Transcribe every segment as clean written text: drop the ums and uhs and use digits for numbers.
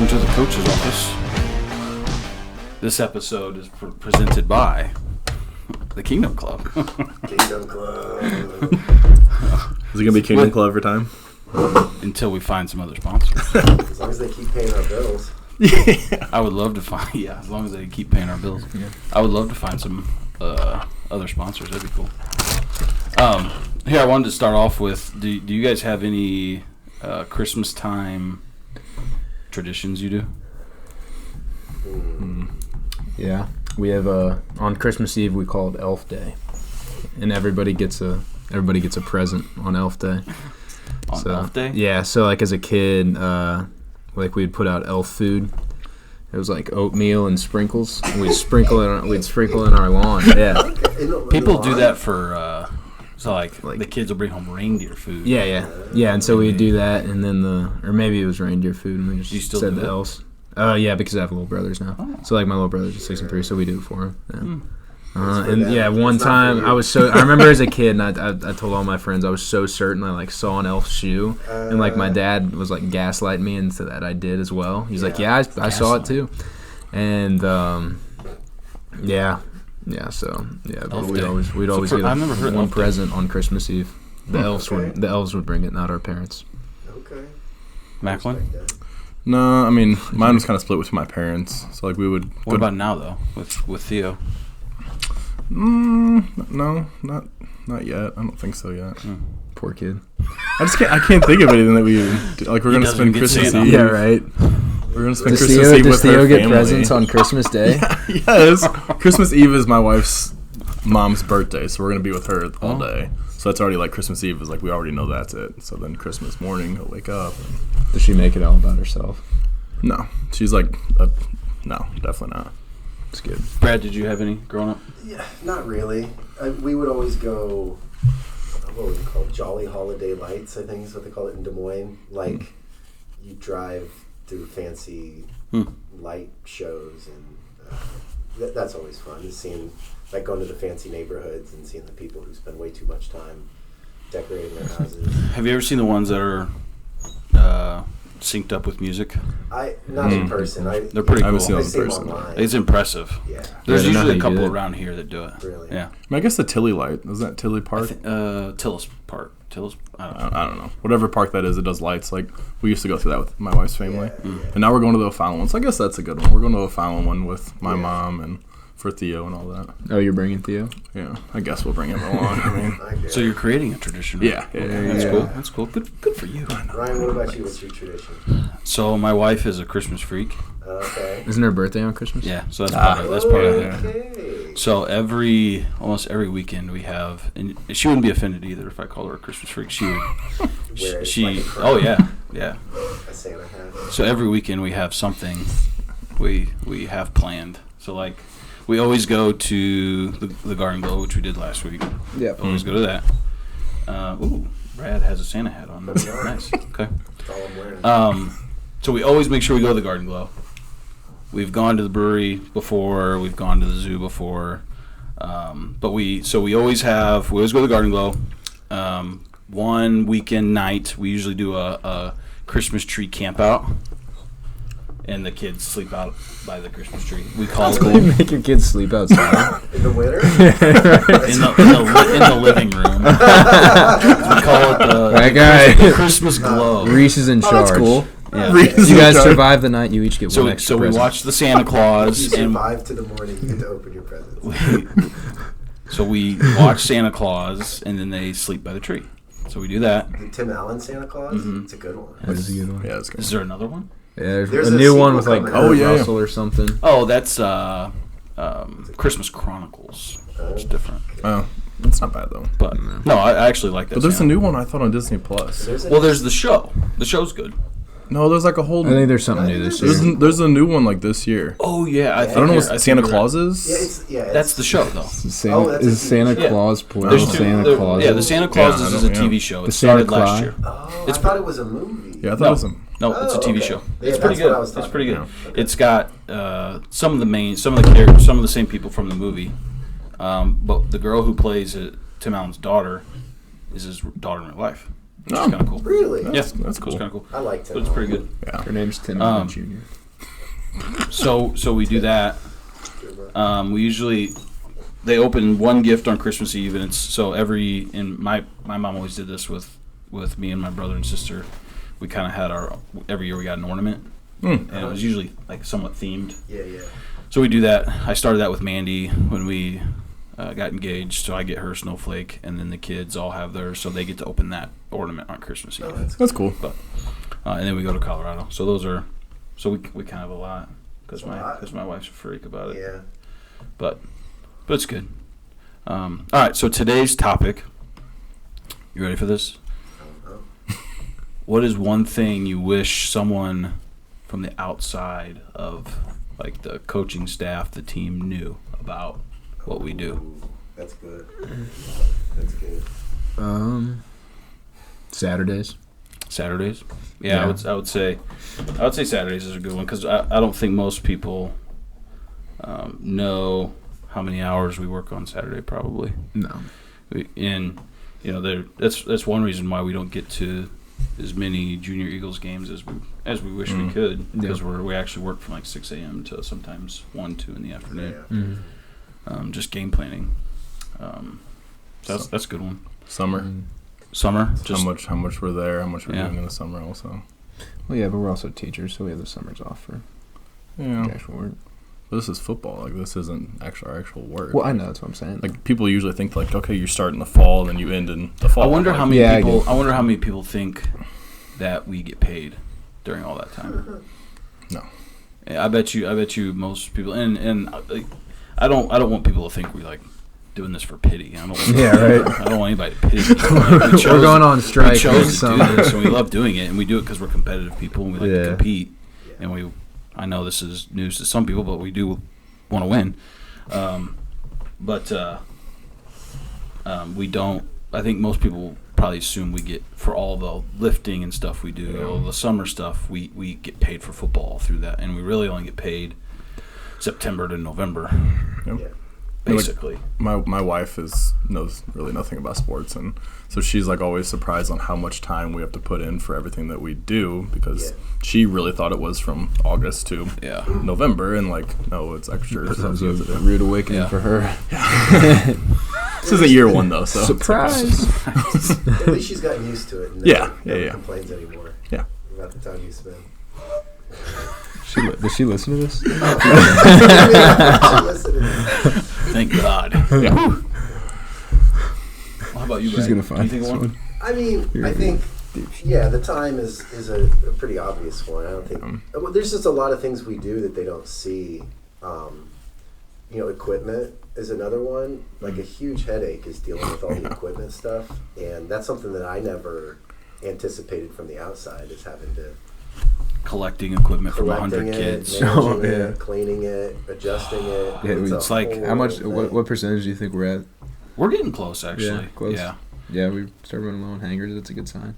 welcome to the Coach's Office. This episode is presented by the Kingdom Club. Kingdom Club. Is it going to be Kingdom Club every time? Until we find some other sponsors. As long as they keep paying our bills. Yeah. I would love to find, as long as they keep paying our bills. Yeah. I would love to find some other sponsors. That'd be cool. Here, I wanted to start off with, do you guys have any Christmas time traditions you do? Yeah, we have on Christmas Eve we call it Elf Day, and everybody gets a present on Elf Day. Elf Day? Yeah, so like as a kid, like we'd put out elf food. It was like oatmeal and sprinkles. We'd sprinkle in our lawn. Yeah, people do that for so like the kids will bring home reindeer food. Yeah, and so we'd do that, and then or maybe it was reindeer food, and we just said the elves. Yeah, because I have little brothers now. Oh. So like my little brothers are 6 and 3, so we do it for them. Yeah. One time I remember as a kid, and I told all my friends I was so certain I like saw an elf shoe, and like my dad was like gaslighting me into that I did as well. He's like, I saw it too, and so we'd always get one present on Christmas Eve. The elves would bring it, not our parents. Okay. McMillen? No, I mean mine was kind of split with my parents. So like we would. What about now though with Theo? No, not yet. I don't think so yet. Poor kid. I can't think of anything that we do. Like we're gonna spend Christmas Eve. Yeah, right. We're gonna spend Christmas Eve with her family. Does Theo get presents on Christmas Day? Yes. Christmas Eve is my wife's mom's birthday, so we're gonna be with her all day. So that's already like Christmas Eve is like we already know that's it. So then Christmas morning he'll wake up. Does she make it all about herself? No, she's like, no, definitely not. It's good. Brad, did you have any growing up? Yeah, not really. We would always go, what was it called? Jolly Holiday Lights, I think is what they call it in Des Moines. Like, you drive through fancy light shows, and that's always fun. Seeing, like, going to the fancy neighborhoods and seeing the people who spend way too much time decorating their houses. Have you ever seen the ones that are synced up with music? Not in person. They're pretty cool. I've seen them in person. Online. It's impressive. Yeah. There's usually a couple around here that do it. Really? Yeah. I mean, I guess the Tilly light, is that Tilly Park? Tillis Park. I don't know. Whatever park that is, it does lights. Like, we used to go through that with my wife's family. Yeah. And now we're going to the O'Fallon one. So I guess that's a good one. We're going to the O'Fallon one with my mom and for Theo and all that. Oh, you're bringing Theo? Yeah, I guess we'll bring him along. I mean, so you're creating a tradition, right? Yeah. Cool. That's cool. Good for you. Ryan, what about you? What's your tradition? So my wife is a Christmas freak. Okay. Isn't her birthday on Christmas? Yeah, so that's part of it. Okay. So almost every weekend we have, and she wouldn't be offended either if I called her a Christmas freak. She would. Yeah. A Santa hat. So every weekend we have something we have planned. So like we always go to the Garden Glow, which we did last week. Yeah. Always go to that. Brad has a Santa hat on. Nice. Okay. That's all I'm wearing. So we always make sure we go to the Garden Glow. We've gone to the brewery before. We've gone to the zoo before. But we always go to the Garden Glow. One weekend night, we usually do a Christmas tree camp out. And the kids sleep out by the Christmas tree. We call it. You make your kids sleep outside In the winter? in the living room. We call it the Christmas glow. Reese is in charge. That's cool. Yeah. You guys survive the night. You each get one extra present. We watch the Santa Claus. You survive to the morning. You get to open your presents. So we watch Santa Claus, and then they sleep by the tree. So we do that. The Tim Allen Santa Claus? Mm-hmm. It's a good one. That is a good one. Yeah, it's good. Is there another one? Yeah, there's a a new one with like Russell or something. Oh, that's Christmas Chronicles. It's different. Oh, that's not bad though. But no, I actually like that. But there's Santa. a new one I thought on Disney Plus. There's the show. The show's good. No, there's like a whole. I think there's something new this year. There's a new one like this year. Oh yeah, I don't know what Santa Claus is. That's the show though. Is Santa Claus plural? Santa Claus. Yeah, the Santa Claus is a TV show. It started last year. Oh, I thought it was a movie. Yeah, I thought it was a. No, it's a TV show. Yeah, it's pretty good. It's pretty good. Okay. It's got some of the characters, some of the same people from the movie, but the girl who plays Tim Allen's daughter is his daughter in real life. which is kind of cool. Really? Yeah, That's It's cool. kind of cool. I like Tim. So it's pretty good. Yeah. Her name's Tim Jr. So we do that. We usually they open one gift on Christmas Eve, and it's so my mom always did this with me and my brother and sister. We kind of had every year we got an ornament, and it was usually like somewhat themed. Yeah, yeah. So we do that. I started that with Mandy when we got engaged. So I get her snowflake, and then the kids all have theirs, so they get to open that ornament on Christmas Eve. Oh, That's cool. But and then we go to Colorado. So those are we kind of have a lot because my wife's a freak about it. Yeah. But it's good. All right. So today's topic. You ready for this? What is one thing you wish someone from the outside of like the coaching staff, the team knew about what we do? Ooh, that's good. That's good. Saturdays. Saturdays? Yeah. I would say Saturdays is a good one because I don't think most people know how many hours we work on Saturday. Probably No. That's one reason why we don't get to as many Junior Eagles games as we wish we could because we actually work from like 6 a.m. to sometimes 1, 2 in the afternoon. Yeah. Just game planning. So that's a good one. Summer. Summer. Just How much we're there, how much we're doing in the summer also. Well, yeah, but we're also teachers, so we have the summers off for actual work. But this is football. Like, this isn't our actual work. Well, I know, that's what I'm saying. Like, people usually think, like, okay, you start in the fall, then you end in the fall. I wonder how many Yeah, I people. get it. I wonder how many people think that we get paid during all that time. No. Yeah, I bet you most people, and I don't want people to think we like doing this for pity. I don't. I don't want anybody to pity me. We're going on strike. We chose to do this, and we love doing it, and we do it because we're competitive people, and we like to compete, and I know this is news to some people, but we do want to win. We don't. I think most people probably assume we get for all the lifting and stuff we do, all the summer stuff. We get paid for football through that, and we really only get paid September to November, basically. My wife knows really nothing about sports, and so she's like always surprised on how much time we have to put in for everything that we do because she really thought it was from August to November, and like no, it's extra. That was a rude awakening for her. This isn't year one though, so surprise. At least she's gotten used to it. And never complains anymore. Yeah. About the time you spend. Does she listen to this? Thank God. Yeah. Well, how about you, She's Brad? gonna find Do you think of one? I mean, I think, the time is a pretty obvious one. I don't think there's just a lot of things we do that they don't see. Equipment is another one. Like a huge headache is dealing with all the equipment stuff, and that's something that I never anticipated from the outside is having to Collecting equipment from 100 it, kids. managing it, cleaning it, adjusting it. Yeah, it's like how much? What percentage do you think we're at? We're getting close, actually. Yeah, close. Yeah. We start running low on hangers. That's a good sign.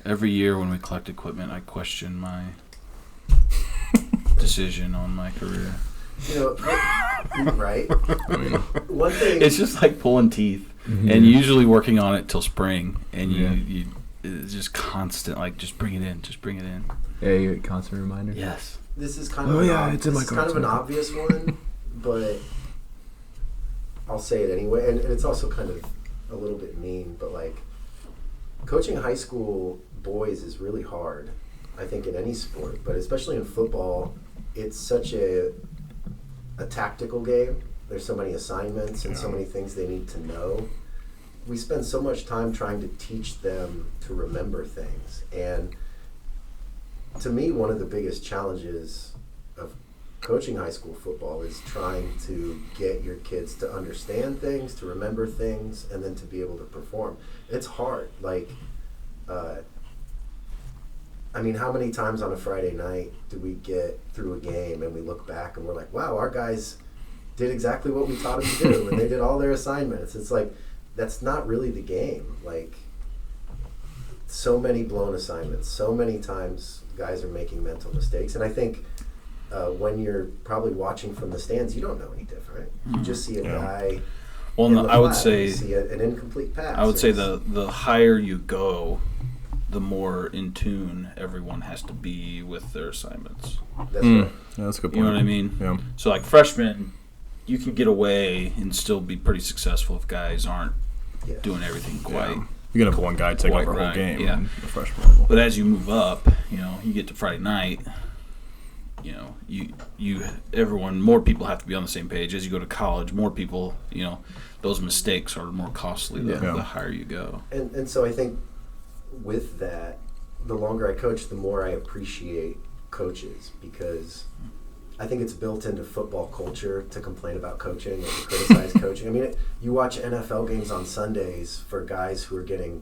Every year when we collect equipment, I question my decision on my career. Right? One thing. It's just like pulling teeth, and usually working on it till spring, and you it's just constant, like just bring it in. Yeah, you get constant reminder. Yes. This is kind of it's in my kind of an obvious one, but I'll say it anyway, and it's also kind of a little bit mean, but like coaching high school boys is really hard. I think in any sport, but especially in football, it's such a tactical game. There's so many assignments and so many things they need to know. We spend so much time trying to teach them to remember things. And to me, one of the biggest challenges of coaching high school football is trying to get your kids to understand things, to remember things, and then to be able to perform. It's hard. Like, how many times on a Friday night do we get through a game and we look back and we're like, wow, our guys did exactly what we taught them to do, and they did all their assignments. It's like, that's not really the game. Like, so many blown assignments, so many times guys are making mental mistakes. And I think when you're probably watching from the stands, you don't know any different. You just see a guy. Well, I would say you see an incomplete pass. I would say the higher you go the more in tune everyone has to be with their assignments. That's right. Yeah, that's a good point. You know what I mean? Yeah. So like freshmen, you can get away and still be pretty successful if guys aren't doing everything quite. Yeah. You can have one guy take over a whole game yeah. in the freshman level. But as you move up, you get to Friday night, more people have to be on the same page. As you go to college, more people, those mistakes are more costly the higher you go. And so I think with that, the longer I coach, the more I appreciate coaches, because I think it's built into football culture to complain about coaching and to criticize coaching. I mean, you watch NFL games on Sundays for guys who are getting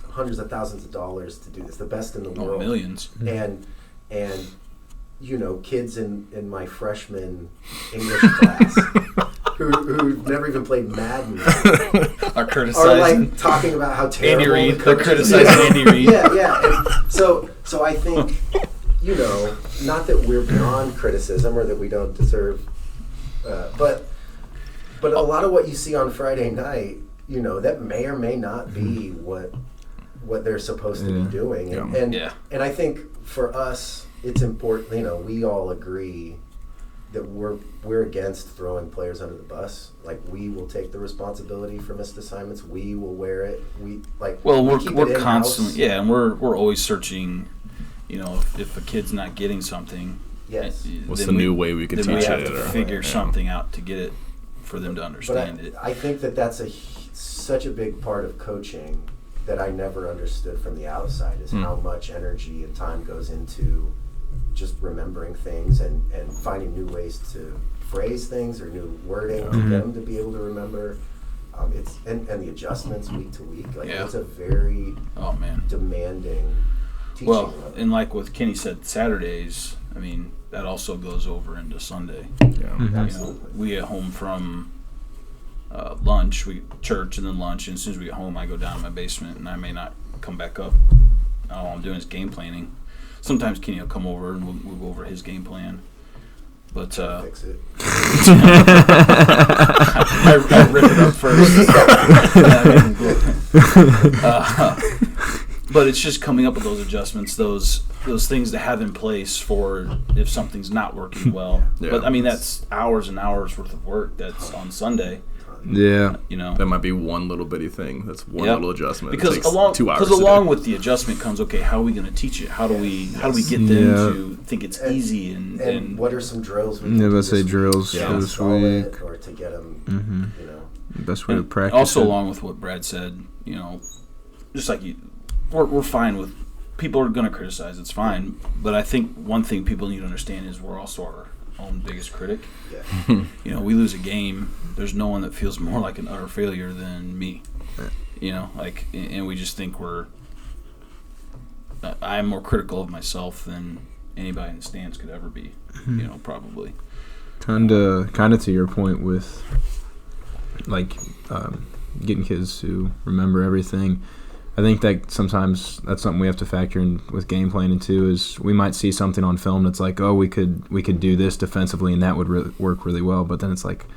hundreds of thousands of dollars to do this, the best in the world. Millions. And kids in my freshman English class who've never even played Madden are criticizing. Are like talking about how terrible Andy Reid. They're criticizing Andy Reid. Yeah. And so I think, not that we're beyond criticism or that we don't deserve, but a lot of what you see on Friday night, that may or may not be what they're supposed to be doing. And I think for us, it's important. We all agree that we're against throwing players under the bus. Like, we will take the responsibility for missed assignments. We will wear it. We're constantly and we're always searching. If a kid's not getting something, what's the new way we could teach it? We have to figure something out to get it for them to understand it. I think that's such a big part of coaching that I never understood from the outside, is how much energy and time goes into just remembering things and finding new ways to phrase things or new wording to get them to be able to remember. It's and the adjustments week to week. It's a very demanding teaching. Well, and like what Kenny said, Saturdays, I mean, that also goes over into Sunday. Yeah. Absolutely. We get home from lunch, church, and then lunch. And as soon as we get home, I go down to my basement, and I may not come back up. All I'm doing is game planning. Sometimes Kenny will come over, and we'll go over his game plan. But fix it. I rip it up first. But it's just coming up with those adjustments, those things to have in place for if something's not working well. Yeah. But I mean, that's hours and hours worth of work that's on Sunday. Yeah. That might be one little bitty thing. That's one little adjustment. Because it takes 2 hours. Along with the adjustment comes, how are we going to teach it? How do we get them to think it's easy and what are some drills we can do let's say drills to this week, week, or to get them best way to practice. Also, it. along with what Brad said, just like we're fine with people are going to criticize. It's fine, but I think one thing people need to understand is we're also our own biggest critic. Yeah. We lose a game. There's no one that feels more like an utter failure than me. And we just think I'm more critical of myself than anybody in the stands could ever be. Probably. Kind of to your point with getting kids to remember everything. I think that sometimes that's something we have to factor in with game planning too. Is we might see something on film that's like, oh, we could do this defensively and that would work really well. But then it's like,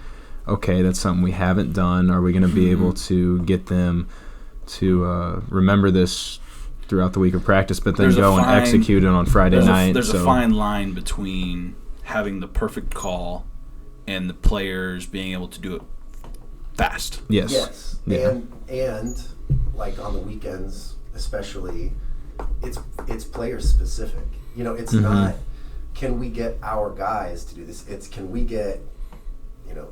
okay, that's something we haven't done. Are we going to be able to get them to remember this throughout the week of practice, but then go and execute it on Friday night? There's a fine line between having the perfect call and the players being able to do it fast. Yes. Yeah. And like on the weekends especially, it's player specific. It's not, can we get our guys to do this? It's, can we get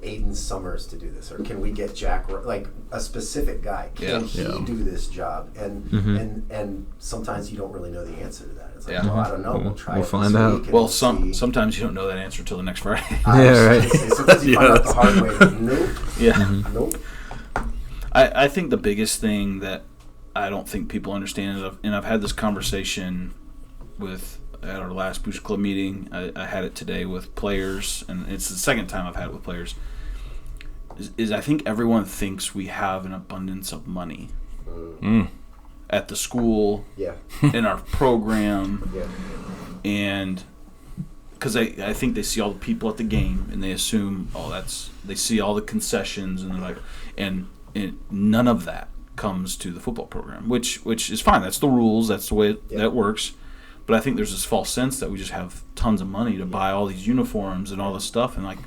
Aiden Summers to do this, or can we get Jack, like a specific guy? Can he do this job? And sometimes you don't really know the answer to that. It's like, well, I don't know. We'll try. We'll find out. Well, sometimes you don't know that answer till the next Friday. Right. Sometimes you find out the hard way. Nope. Yeah. Nope. I think the biggest thing that I don't think people understand is, and I've had this conversation at our last Booster Club meeting, I had it today with players, and it's the second time I've had it with players, is I think everyone thinks we have an abundance of money at the school, in our program, and because I think they see all the people at the game, and they assume, they see all the concessions, and they're like, and none of that comes to the football program, which is fine. That's the rules. That's the way that works. But I think there's this false sense that we just have tons of money to buy all these uniforms and all this stuff, and like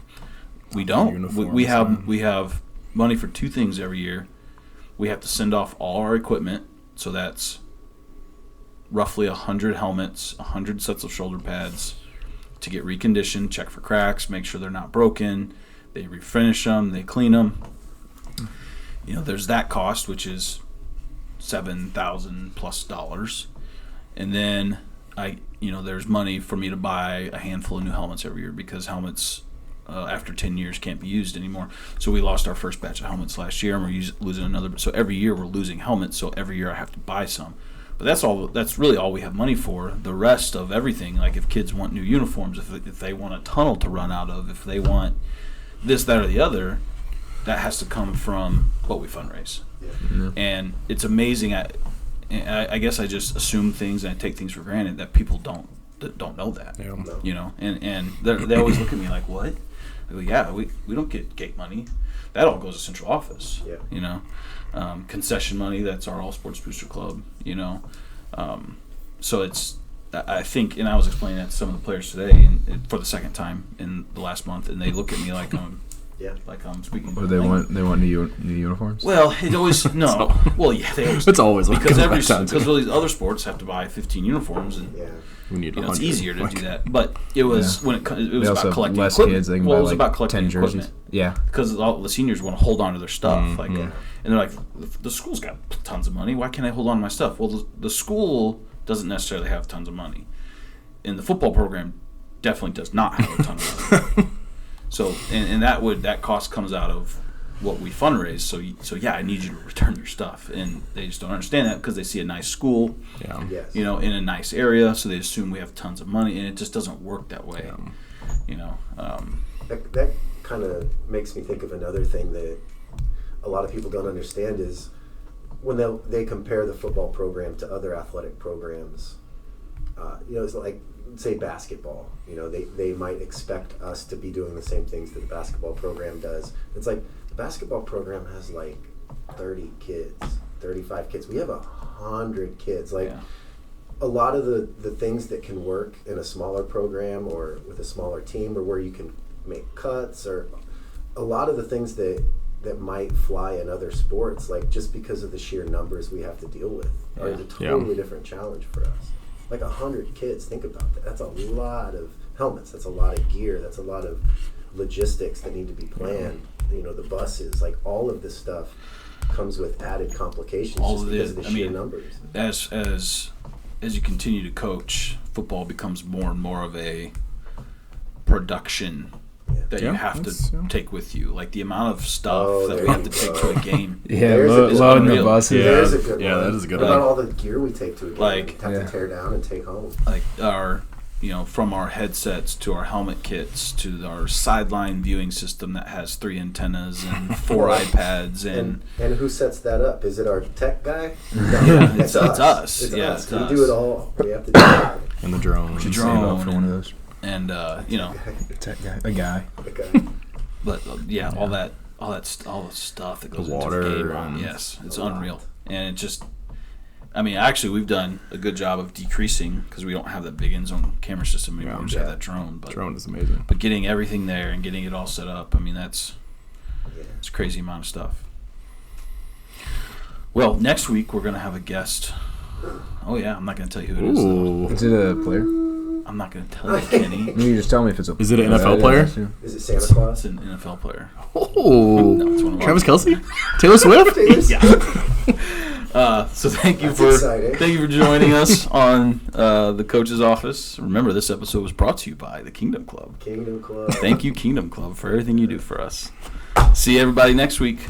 we don't. We have money for two things every year. We have to send off all our equipment, so that's roughly 100 helmets, 100 sets of shoulder pads to get reconditioned, check for cracks, make sure they're not broken. They refinish them, they clean them. You know, there's that cost, which is $7,000+, and then there's money for me to buy a handful of new helmets every year because helmets after 10 years can't be used anymore. So we lost our first batch of helmets last year, and we're losing another. So every year we're losing helmets. So every year I have to buy some. But that's really all we have money for. The rest of everything, like if kids want new uniforms, if they want a tunnel to run out of, if they want this, that, or the other, that has to come from what we fundraise. Yeah. And it's amazing. I guess I just assume things and I take things for granted that people don't know that. Yeah. You know, and they always look at me like, what? I go, yeah, we don't get gate money. That all goes to central office. Yeah. You know, concession money, that's our All Sports Booster Club, you know. So it's, I think, and I was explaining that to some of the players today and for the second time in the last month, and they look at me like I'm speaking. Or they want new uniforms. Well, it always no. Well, yeah, they always. It's always because all these other sports have to buy 15 uniforms, and we need. It's easier to do that, but it was when it was about collecting less equipment. Kids, they can well, buy it was about collecting 10 jerseys. Equipment. Yeah, because all the seniors want to hold on to their stuff, and they're like, the school's got tons of money. Why can't I hold on to my stuff? Well, the school doesn't necessarily have tons of money, and the football program definitely does not have a ton of money. So and that cost comes out of what we fundraise. So yeah, I need you to return your stuff, and they just don't understand that because they see a nice school, you know, in a nice area, so they assume we have tons of money, and it just doesn't work that way, you know. That kind of makes me think of another thing that a lot of people don't understand is when they compare the football program to other athletic programs. You know, it's like, say basketball, you know, they might expect us to be doing the same things that the basketball program does. It's like the basketball program has like 30 kids, 35 kids. We have 100 kids. Like a lot of the things that can work in a smaller program or with a smaller team, or where you can make cuts, or a lot of the things that might fly in other sports, like just because of the sheer numbers we have to deal with, are a totally different challenge for us. Like 100 kids, think about that. That's a lot of helmets. That's a lot of gear. That's a lot of logistics that need to be planned. You know, the buses, like all of this stuff comes with added complications because of the sheer numbers. As you continue to coach, football becomes more and more of a production that you have to take with you. Like the amount of stuff that we have to take to a game. Loading the buses. There's a good one. That is a good one. What about all the gear we take to a game? Like, have to tear down and take home. Like our, you know, from our headsets to our helmet kits to our sideline viewing system that has 3 antennas and 4 iPads and who sets that up? Is it our tech guy? It's us. It's us. We do it all. We have to do it. And the drone. Should save up for one of those. And you know, a guy. But all the stuff that goes into the game. Yes, it's unreal, and it just. I mean, actually, we've done a good job of decreasing because we don't have that big end zone camera system anymore. We just have that drone. But drone is amazing. But getting everything there and getting it all set up, I mean, it's a crazy amount of stuff. Well, next week we're gonna have a guest. Oh yeah, I'm not gonna tell you who it is. Though. Is it a player? I'm not going to tell you, Kenny. You just tell me if it's a. Is it an NFL player? Is it Santa Claus? It's an NFL player. Oh, no, it's one of Travis Kelce, Taylor Swift. So thank you for joining us on the Coach's Office. Remember, this episode was brought to you by the Kingdom Club. Kingdom Club. Thank you, Kingdom Club, for everything you do for us. See everybody next week.